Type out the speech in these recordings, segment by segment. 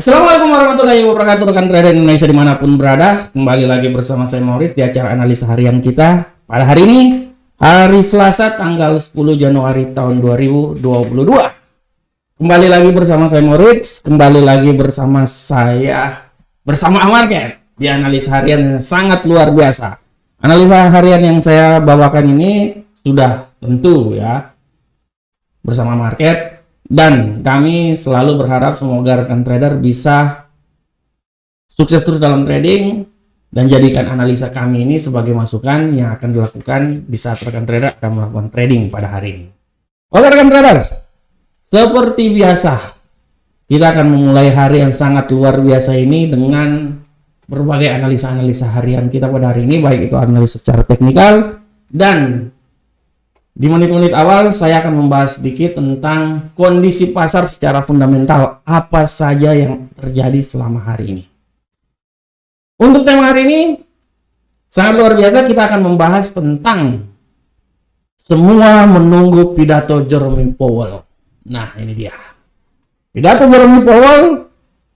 Assalamualaikum warahmatullahi wabarakatuh, rekan trader Indonesia dimanapun berada. Kembali lagi bersama saya Morris di acara analisa harian kita. Pada hari ini, hari Selasa tanggal 10 Januari tahun 2022. Kembali lagi bersama saya Morris, kembali lagi bersama Market di analisa harian yang sangat luar biasa. Analisa harian yang saya bawakan ini sudah tentu ya bersama Market. Dan kami selalu berharap semoga rekan trader bisa sukses terus dalam trading dan jadikan analisa kami ini sebagai masukan yang akan dilakukan di saat rekan trader akan melakukan trading pada hari ini. Oke rekan trader, seperti biasa kita akan memulai hari yang sangat luar biasa ini dengan berbagai analisa-analisa harian kita pada hari ini, baik itu analisa secara teknikal, dan di menit-menit awal saya akan membahas sedikit tentang kondisi pasar secara fundamental, apa saja yang terjadi selama hari ini. Untuk tema hari ini sangat luar biasa, kita akan membahas tentang semua menunggu pidato Jerome Powell. Nah, ini dia. Pidato Jerome Powell,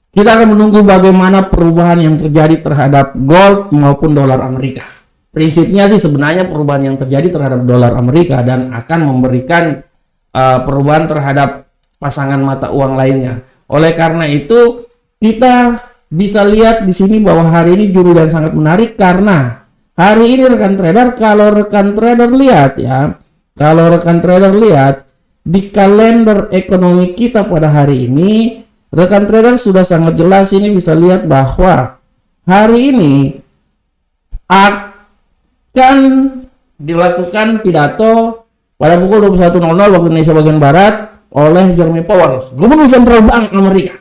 kita akan menunggu bagaimana perubahan yang terjadi terhadap gold maupun dolar Amerika. Prinsipnya sih sebenarnya perubahan yang terjadi terhadap dolar Amerika dan akan memberikan perubahan terhadap pasangan mata uang lainnya. Oleh karena itu, kita bisa lihat di sini bahwa hari ini juru dan sangat menarik karena hari ini rekan trader, kalau rekan trader lihat di kalender ekonomi kita pada hari ini, rekan trader sudah sangat jelas ini bisa lihat bahwa hari ini akan dilakukan pidato pada pukul 21.00 waktu Indonesia bagian Barat oleh Jerome Powell, Gubernur Sentral Bank Amerika.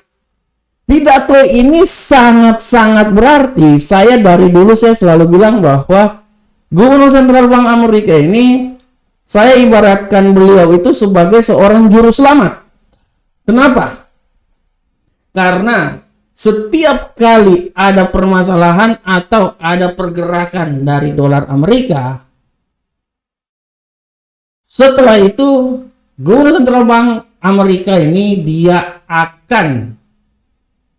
Pidato ini sangat-sangat berarti. Saya dari dulu selalu bilang bahwa Gubernur Sentral Bank Amerika ini, saya ibaratkan beliau itu sebagai seorang juru selamat. Kenapa? Karena setiap kali ada permasalahan atau ada pergerakan dari dolar Amerika, setelah itu Gubernur Sentral Bank Amerika ini dia akan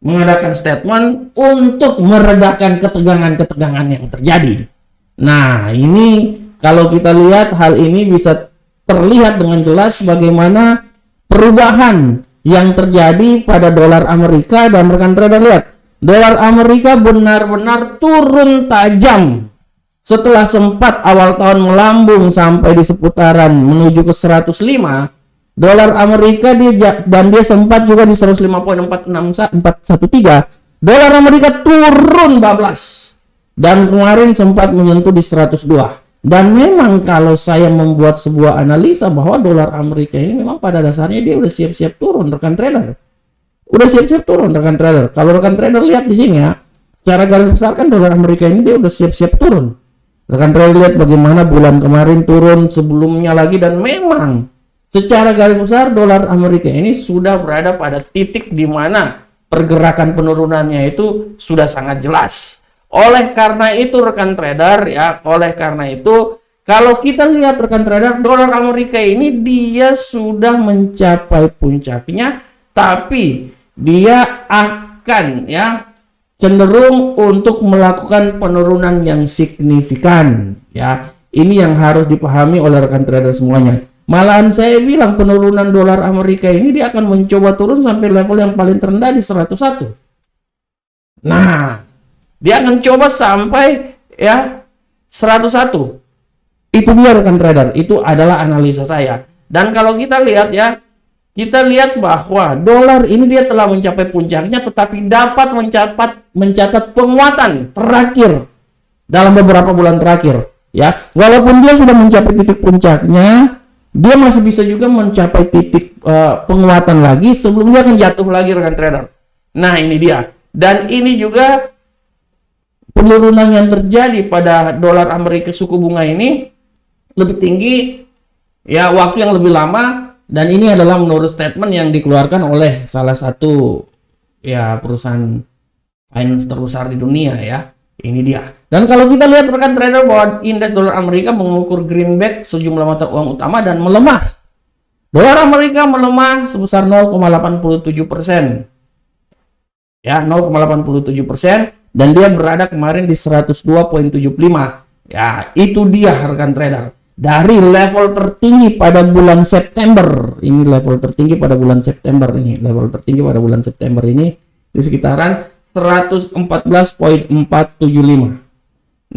mengadakan statement untuk meredakan ketegangan-ketegangan yang terjadi. Nah, ini kalau kita lihat hal ini bisa terlihat dengan jelas bagaimana perubahan yang terjadi pada dolar Amerika. Dan rekan trader lihat, dolar Amerika benar-benar turun tajam setelah sempat awal tahun melambung sampai di seputaran menuju ke 105 dolar Amerika dia sempat juga di 105.414. Dolar Amerika turun bablas dan kemarin sempat menyentuh di 102. Dan memang kalau saya membuat sebuah analisa bahwa dolar Amerika ini memang pada dasarnya dia udah siap-siap turun rekan trader. Kalau rekan trader lihat di sini ya, secara garis besar kan dolar Amerika ini dia udah siap-siap turun. Rekan trader lihat bagaimana bulan kemarin turun, sebelumnya lagi, dan memang secara garis besar dolar Amerika ini sudah berada pada titik di mana pergerakan penurunannya itu sudah sangat jelas. Oleh karena itu rekan trader ya, kalau kita lihat rekan trader, dolar Amerika ini dia sudah mencapai puncaknya, tapi dia akan ya cenderung untuk melakukan penurunan yang signifikan ya. Ini yang harus dipahami oleh rekan trader semuanya. Malahan saya bilang penurunan dolar Amerika ini dia akan mencoba turun sampai level yang paling terendah di 101. Nah, dia akan coba sampai ya 101. Itu dia rekan trader, itu adalah analisa saya. Dan kalau kita lihat ya, kita lihat bahwa dolar ini dia telah mencapai puncaknya, tetapi dapat mencatat penguatan terakhir dalam beberapa bulan terakhir ya. Walaupun dia sudah mencapai titik puncaknya, dia masih bisa juga mencapai titik penguatan lagi sebelum dia akan jatuh lagi rekan trader. Nah, ini dia. Dan ini juga penurunan yang terjadi pada dolar Amerika suku bunga ini lebih tinggi ya, waktu yang lebih lama, dan ini adalah menurut statement yang dikeluarkan oleh salah satu ya perusahaan finance terbesar di dunia ya. Ini dia. Dan kalau kita lihat rekan trader bahwa indeks dolar Amerika mengukur greenback sejumlah mata uang utama dan melemah. Dolar Amerika melemah sebesar 0,87%. ya 0,87%, dan dia berada kemarin di 102,75. Ya, itu dia rekan trader. Dari level tertinggi pada bulan September, ini level tertinggi pada bulan September ini, level tertinggi pada bulan September ini di sekitaran 114,475.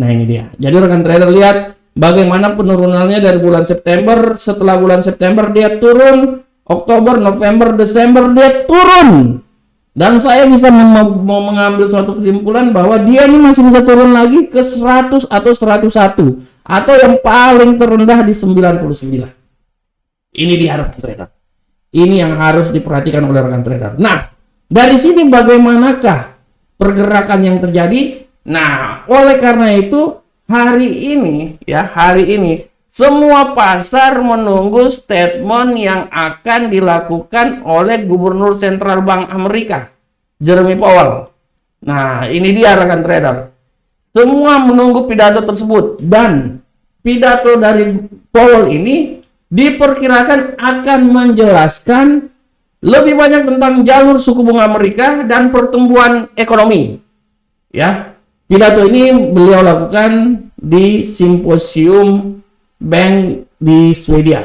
Nah, ini dia. Jadi rekan trader lihat bagaimana penurunannya dari bulan September. Setelah bulan September dia turun, Oktober, November, Desember dia turun. Dan saya bisa mau mengambil suatu kesimpulan bahwa dia ini masih bisa turun lagi ke 100 atau 101, atau yang paling terendah di 99. Ini dia rekan trader. Ini yang harus diperhatikan oleh rekan trader. Nah, dari sini bagaimanakah pergerakan yang terjadi? Nah, oleh karena itu hari ini semua pasar menunggu statement yang akan dilakukan oleh Gubernur Sentral Bank Amerika, Jeremy Powell. Nah, ini dia rekan trader. Semua menunggu pidato tersebut, dan pidato dari Powell ini diperkirakan akan menjelaskan lebih banyak tentang jalur suku bunga Amerika dan pertumbuhan ekonomi. Ya, pidato ini beliau lakukan di simposium bank di Swedia.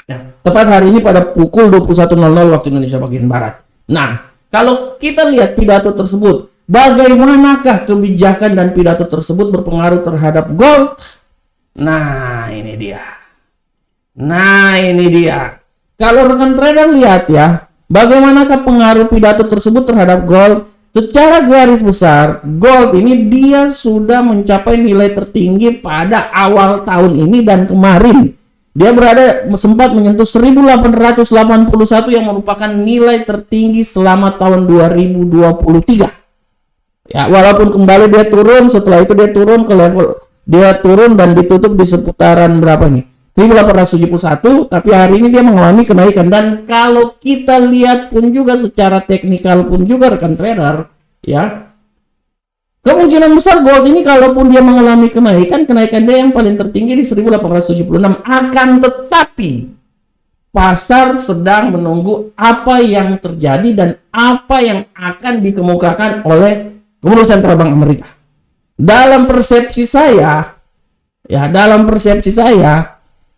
Ya, tepat hari ini pada pukul 21.00 waktu Indonesia bagian Barat. Nah, kalau kita lihat pidato tersebut, bagaimanakah kebijakan dan pidato tersebut berpengaruh terhadap gold? Nah, ini dia. Kalau rekan trader lihat ya, bagaimanakah pengaruh pidato tersebut terhadap gold? Secara garis besar, gold ini dia sudah mencapai nilai tertinggi pada awal tahun ini dan kemarin. Dia sempat menyentuh 1881 yang merupakan nilai tertinggi selama tahun 2023. Ya, walaupun kembali dia turun, setelah itu dia turun ke level, dia turun dan ditutup di seputaran berapa nih? 1871, tapi hari ini dia mengalami kenaikan. Dan kalau kita lihat pun juga secara teknikal pun juga rekan trader, ya, kemungkinan besar gold ini kalaupun dia mengalami kenaikan dia yang paling tertinggi di 1876. Akan tetapi pasar sedang menunggu apa yang terjadi dan apa yang akan dikemukakan oleh Gubernur Sentral Bank Amerika. Dalam persepsi saya,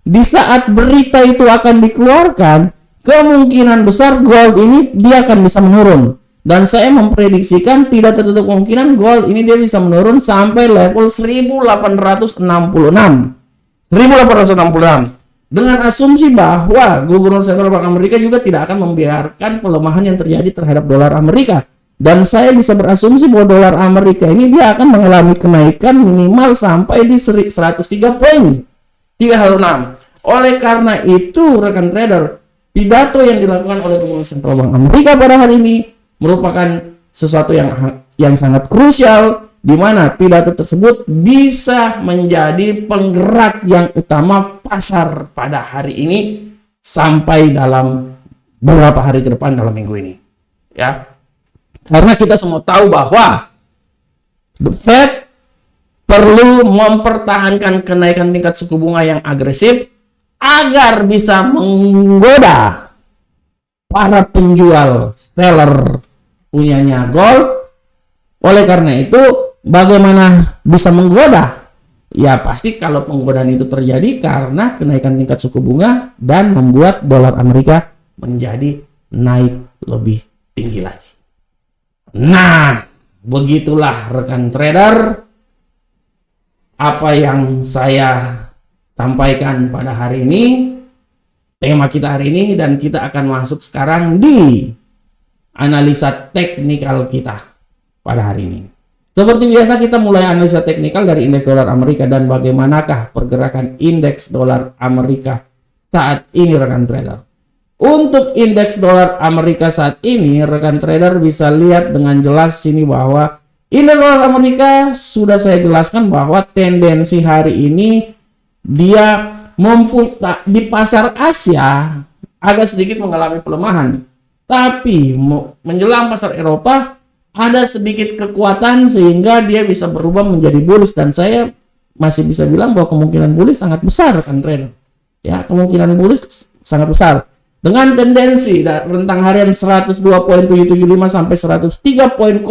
di saat berita itu akan dikeluarkan, kemungkinan besar gold ini dia akan bisa menurun. Dan saya memprediksikan tidak tertutup kemungkinan gold ini dia bisa menurun sampai level 1866. Dengan asumsi bahwa Gubernur Sentral Bank Amerika juga tidak akan membiarkan pelemahan yang terjadi terhadap dolar Amerika. Dan saya bisa berasumsi bahwa dolar Amerika ini dia akan mengalami kenaikan minimal sampai di 103.36. Oleh karena itu, rekan trader, pidato yang dilakukan oleh Gubernur Sentral Bank Amerika pada hari ini merupakan sesuatu yang sangat krusial, di mana pidato tersebut bisa menjadi penggerak yang utama pasar pada hari ini sampai dalam beberapa hari ke depan dalam minggu ini. Ya, karena kita semua tahu bahwa The Fed perlu mempertahankan kenaikan tingkat suku bunga yang agresif agar bisa menggoda para penjual seller punyanya gold. Oleh karena itu, bagaimana bisa menggoda? Ya pasti kalau penggodaan itu terjadi karena kenaikan tingkat suku bunga dan membuat dolar Amerika menjadi naik lebih tinggi lagi. Nah, begitulah rekan trader apa yang saya sampaikan pada hari ini, tema kita hari ini, dan kita akan masuk sekarang di analisa teknikal kita pada hari ini. Seperti biasa kita mulai analisa teknikal dari indeks dolar Amerika dan bagaimanakah pergerakan indeks dolar Amerika saat ini rekan trader. Untuk indeks dolar Amerika saat ini rekan trader bisa lihat dengan jelas sini bahwa indeks dolar Amerika sudah saya jelaskan bahwa tendensi hari ini dia di pasar Asia agak sedikit mengalami pelemahan, tapi menjelang pasar Eropa ada sedikit kekuatan sehingga dia bisa berubah menjadi bullish, dan saya masih bisa bilang bahwa kemungkinan bullish sangat besar kan trader. Ya, kemungkinan bullish sangat besar. dengan tendensi rentang harian 102.775 sampai 103.087,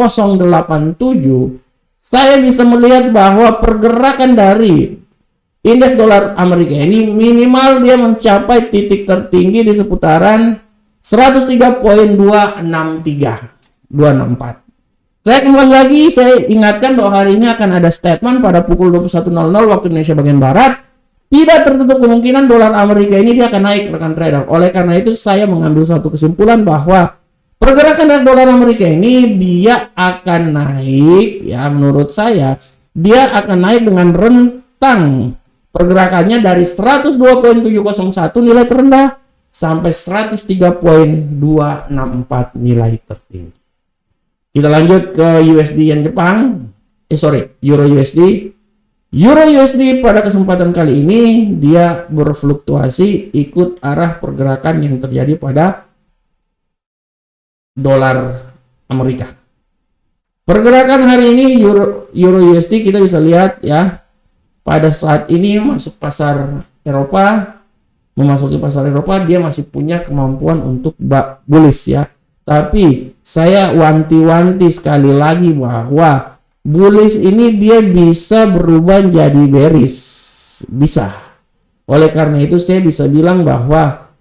saya bisa melihat bahwa pergerakan dari indeks dolar Amerika ini minimal dia mencapai titik tertinggi di seputaran 103.264. Saya kembali lagi, saya ingatkan bahwa hari ini akan ada statement pada pukul 21.00 waktu Indonesia bagian Barat. Tidak tertutup kemungkinan dolar Amerika ini dia akan naik, rekan trader. Oleh karena itu saya mengambil suatu kesimpulan bahwa pergerakan dari dolar Amerika ini dia akan naik, ya menurut saya dia akan naik dengan rentang pergerakannya dari 102.701 nilai terendah sampai 103.264 nilai tertinggi. Kita lanjut ke USD yen Jepang. Euro USD. Euro USD pada kesempatan kali ini dia berfluktuasi ikut arah pergerakan yang terjadi pada dolar Amerika. Pergerakan hari ini Euro USD kita bisa lihat ya, pada saat ini masuk pasar Eropa, memasuki pasar Eropa dia masih punya kemampuan untuk bullish ya. Tapi saya wanti-wanti sekali lagi bahwa bullish ini dia bisa berubah jadi bearish, bisa. Oleh karena itu saya bisa bilang bahwa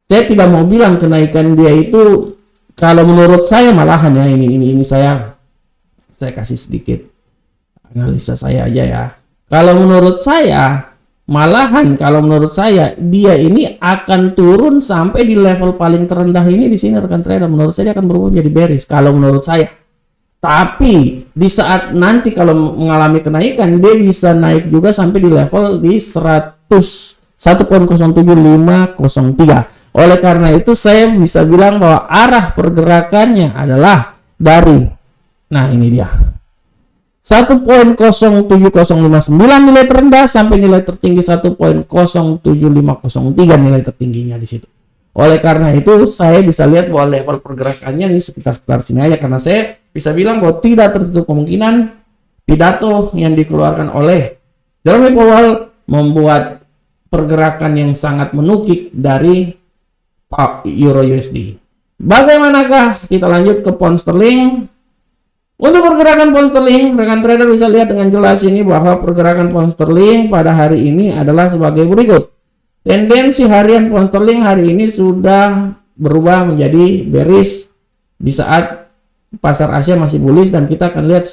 saya tidak mau bilang kenaikan dia itu, kalau menurut saya malahan ya, ini saya kasih sedikit analisa saya aja ya. Kalau menurut saya malahan, kalau menurut saya dia ini akan turun sampai di level paling terendah ini di sini rekan trader. Menurut saya dia akan berubah menjadi bearish kalau menurut saya. Tapi di saat nanti kalau mengalami kenaikan dia bisa naik juga sampai di level di 101.07503. Oleh karena itu saya bisa bilang bahwa arah pergerakannya adalah dari, nah ini dia, 1.07059 nilai terendah sampai nilai tertinggi 1.07503 nilai tertingginya di situ. Oleh karena itu saya bisa lihat bahwa level pergerakannya ini sekitar sini aja, karena saya bisa bilang bahwa tidak tertutup kemungkinan pidato yang dikeluarkan oleh Jerome Powell membuat pergerakan yang sangat menukik dari Euro USD. Bagaimanakah? Kita lanjut ke pound sterling. Untuk pergerakan pound sterling, rekan trader bisa lihat dengan jelas ini bahwa pergerakan pound sterling pada hari ini adalah sebagai berikut. Tendensi harian pound sterling hari ini sudah berubah menjadi bearish di saat pasar Asia masih bullish, dan kita akan lihat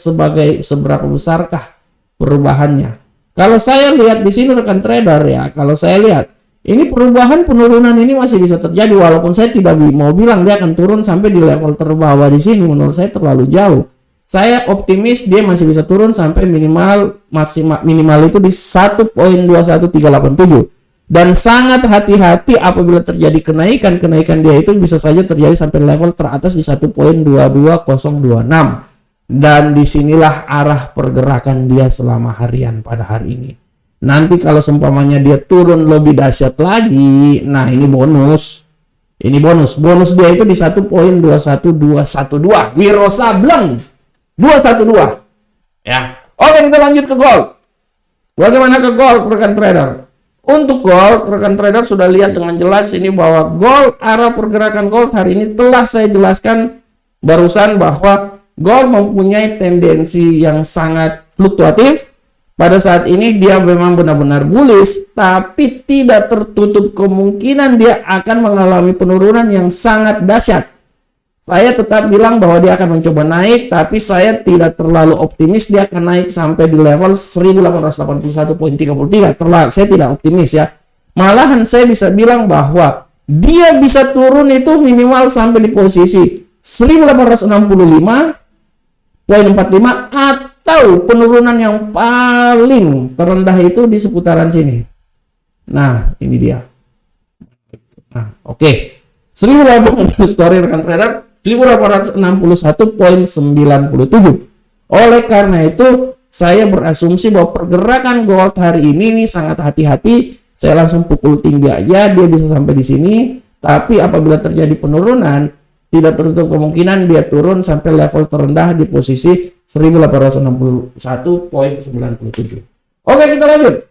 seberapa besarkah perubahannya. Kalau saya lihat di sini rekan trader ya, kalau saya lihat ini perubahan penurunan ini masih bisa terjadi, walaupun saya tidak mau bilang dia akan turun sampai di level terbawah di sini, menurut saya terlalu jauh. Saya optimis dia masih bisa turun sampai minimal itu di 1.21387. Dan sangat hati-hati apabila terjadi kenaikan dia itu bisa saja terjadi sampai level teratas di 1.22026. Dan disinilah arah pergerakan dia selama harian pada hari ini. Nanti kalau seumpamanya dia turun lebih dahsyat lagi, nah ini bonus. Ini bonus. Bonus dia itu di 1.21212. Wiro Sableng 212. Ya. Oke, kita lanjut ke gold. Bagaimana ke gold rekan trader? Untuk gold, rekan trader sudah lihat dengan jelas ini bahwa gold, arah pergerakan gold hari ini telah saya jelaskan barusan bahwa gold mempunyai tendensi yang sangat fluktuatif. Pada saat ini dia memang benar-benar bullish, tapi tidak tertutup kemungkinan dia akan mengalami penurunan yang sangat dahsyat. Saya tetap bilang bahwa dia akan mencoba naik, tapi saya tidak terlalu optimis dia akan naik sampai di level 1881.33. Saya tidak optimis ya. Malahan saya bisa bilang bahwa dia bisa turun itu minimal sampai di posisi 1865.45 atau penurunan yang paling terendah itu di seputaran sini. Nah, ini dia. Nah, oke. 1800 story rekan trader 1861.97. Oleh karena itu saya berasumsi bahwa pergerakan gold hari ini sangat hati-hati. Saya langsung pukul tinggi aja, dia bisa sampai di sini. Tapi apabila terjadi penurunan, tidak tertutup kemungkinan dia turun sampai level terendah di posisi 1861.97. Oke, kita lanjut.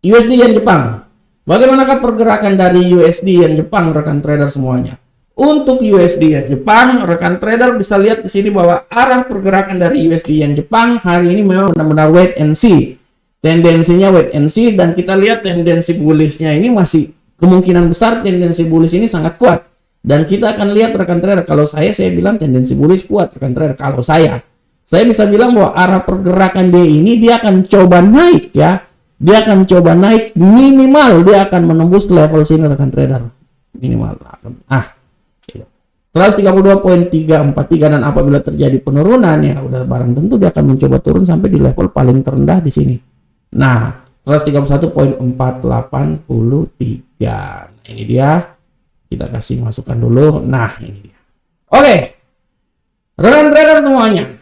USD yen Jepang. Bagaimanakah pergerakan dari USD yen Jepang, rekan trader semuanya? Untuk USD yen Jepang, rekan trader bisa lihat di sini bahwa arah pergerakan dari USD yen Jepang hari ini memang benar-benar wait and see. Tendensinya wait and see, dan kita lihat tendensi bullishnya ini masih kemungkinan besar tendensi bullish ini sangat kuat. Dan kita akan lihat rekan trader, kalau saya bilang tendensi bullish kuat rekan trader. Kalau saya bisa bilang bahwa arah pergerakan dia ini dia akan coba naik ya. Dia akan coba naik, minimal dia akan menembus level sini rekan trader. Minimal. 132.343, dan apabila terjadi penurunan ya udah barang tentu dia akan mencoba turun sampai di level paling terendah di sini. Nah, 131.483. Nah, ini dia. Kita kasih masukan dulu. Nah, ini dia. Oke. Rekan trader semuanya.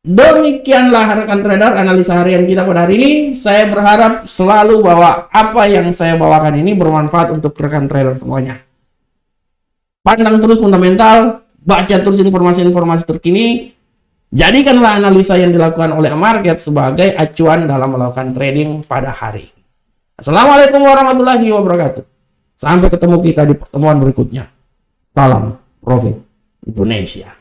Demikianlah rekan trader analisa harian kita pada hari ini. Saya berharap selalu bahwa apa yang saya bawakan ini bermanfaat untuk rekan trader semuanya. Pandang terus fundamental, baca terus informasi-informasi terkini, jadikanlah analisa yang dilakukan oleh market sebagai acuan dalam melakukan trading pada hari ini. Assalamualaikum warahmatullahi wabarakatuh. Sampai ketemu kita di pertemuan berikutnya. Salam Profit Indonesia.